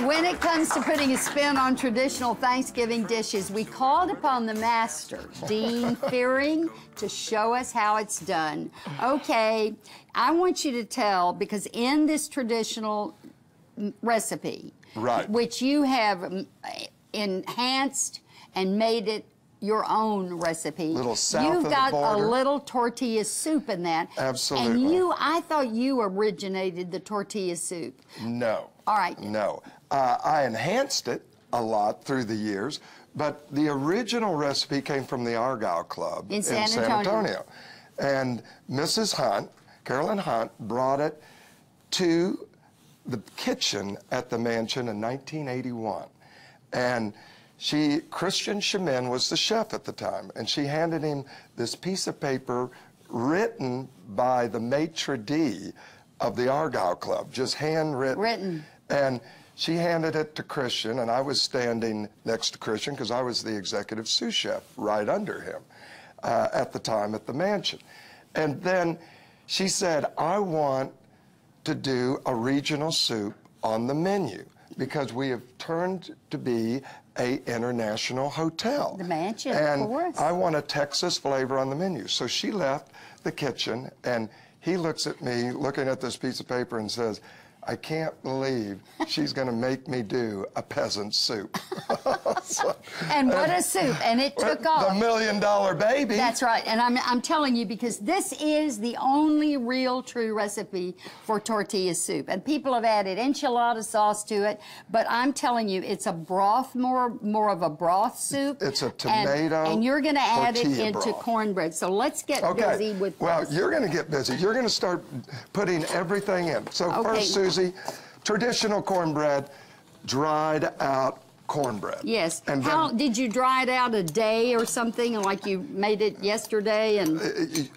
When it comes to putting a spin on traditional Thanksgiving dishes, we called upon the master, Dean Fearing, to show us how it's done. Okay, I want you to tell, because in this traditional recipe, right, which you have enhanced and made it your own recipe. Little south You've of the got border. a little tortilla soup in that. Absolutely. And I thought you originated the tortilla soup. No. All right. No. I enhanced it a lot through the years, but the original recipe came from the Argyle Club in San Antonio. And Mrs. Hunt, Carolyn Hunt, brought it to the kitchen at the mansion in 1981. And Christian Chemin was the chef at the time, and she handed him this piece of paper written by the maitre d' of the Argyle Club, just handwritten. And she handed it to Christian, and I was standing next to Christian because I was the executive sous chef right under him at the time at the mansion. And then she said, I want to do a regional soup on the menu because we have turned to be an international hotel. The mansion, and of course. I want a Texas flavor on the menu. So she left the kitchen, and he looks at me, looking at this piece of paper, and says, I can't believe she's going to make me do a peasant soup. And what a soup, and it took off. The $1 million baby. That's right, and I'm telling you, because this is the only real true recipe for tortilla soup. And people have added enchilada sauce to it, but I'm telling you, it's a broth, more of a broth soup. It's a tomato and you're going to add it into broth. Cornbread. So let's get busy with Well, this. you're going to get busy. You're going to start putting everything in. So first, Susie, traditional cornbread, dried out cornbread. Yes. And how then, did you dry it out a day or something, like you made it yesterday? And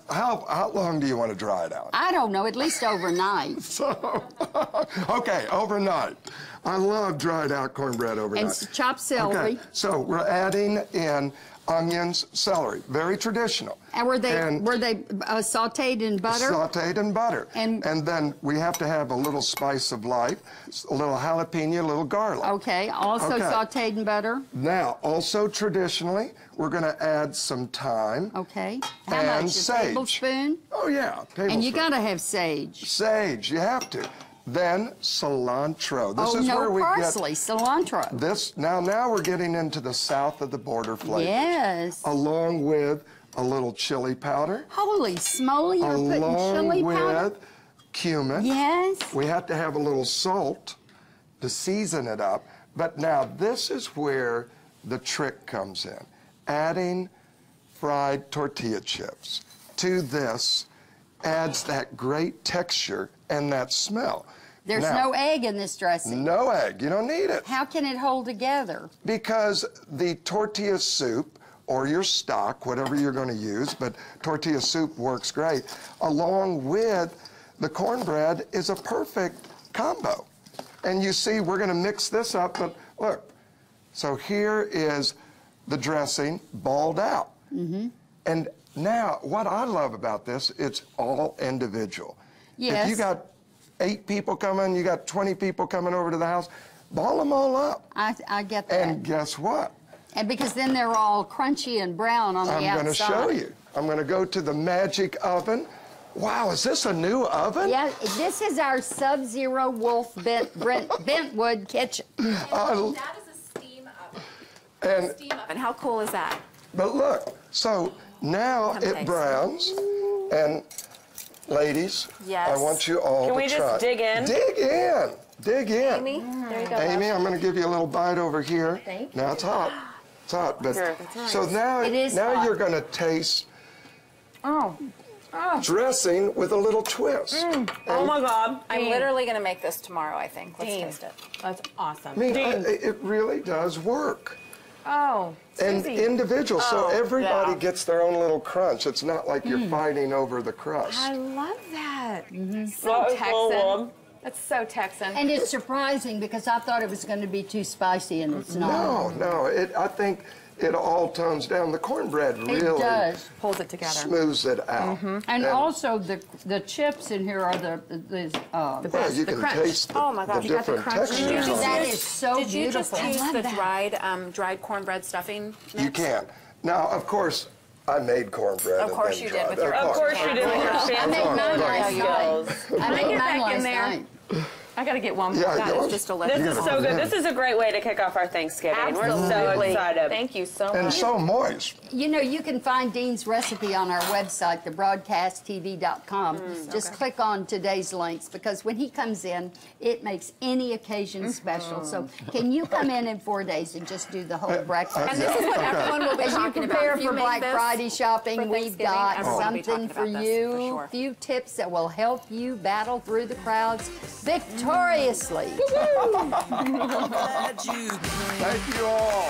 how long do you want to dry it out? I don't know, at least overnight. So, okay, overnight. I love dried out cornbread overnight. And chopped celery. Okay, so we're adding in onions, celery, very traditional. And were they sautéed in butter? Sautéed in butter. And then we have to have a little spice of life, a little jalapeno, a little garlic. Okay, also sautéed in butter. Now, also traditionally, we're going to add some thyme. Okay. How and much? A sage. tablespoon? Oh, yeah, tablespoon. And you got to have sage. Sage, you have to. Then cilantro. This is where we parsley, cilantro. This now we're getting into the south of the border flavors. Yes. Along with a little chili powder. Holy smoly, you're putting chili powder? Along with cumin. Yes. We have to have a little salt to season it up. But now this is where the trick comes in. Adding fried tortilla chips to this adds that great texture and that smell. There's no egg in this dressing. No egg. You don't need it. How can it hold together? Because the tortilla soup, or your stock, whatever you're going to use, but tortilla soup works great, along with the cornbread is a perfect combo. And you see, we're going to mix this up, but look. So here is the dressing balled out. Mm-hmm. And now, what I love about this, it's all individual. Yes. If you got 8 people coming, you got 20 people coming over to the house, ball them all up. I get that. And guess what? And because then they're all crunchy and brown on the outside. I'm going to show you. I'm going to go to the magic oven. Wow, is this a new oven? Yeah, this is our Sub-Zero Wolf Bentwood kitchen. That is a steam oven. And how cool is that? But look, so now it browns, and ladies, I want you all to try. Can we just dig in? Dig in. Dig in. Amy, there you go. Amy, I'm going to give you a little bite over here. Thank you. Now it's hot. It's hot, but Sure, that's nice. so now you're going to taste dressing with a little twist. Oh my God. I'm literally going to make this tomorrow, I think. Let's taste it. That's awesome. I mean, it really does work. Oh, And individual, so everybody gets their own little crunch. It's not like you're fighting over the crust. I love that. So Texan. That's so Texan. And it's surprising because I thought it was going to be too spicy, and it's not. No, I think it all tones down. The cornbread It really does. Pulls it together. smooths it out. And also the chips in here are the well, you can crunch. taste the, Oh my gosh, the you got the different crunch. textures. Did you on that it. is so Did you just beautiful. use the dried cornbread stuffing mix? You can. Now, of course, I made cornbread. Of and course then you did tried with it. your Of course you did with your I fancy made mine last skills. night. I made mine back in last there. night. I gotta get one. Yeah, That go is on. just delicious. This is so good. This is a great way to kick off our Thanksgiving. We're so Absolutely. excited. Thank you so And much. so moist. You know, you can find Dean's recipe on our website, thebroadcasttv.com. Just click on today's links, because when he comes in, it makes any occasion special. So can you come in 4 days and just do the whole breakfast? And this is what Okay. everyone will be As you talking about. prepare If you for make Black this Friday for shopping, we've Thanksgiving, got everyone will be something talking for about this, you, for sure. a few tips that will help you battle through the crowds victoriously. Thank you all.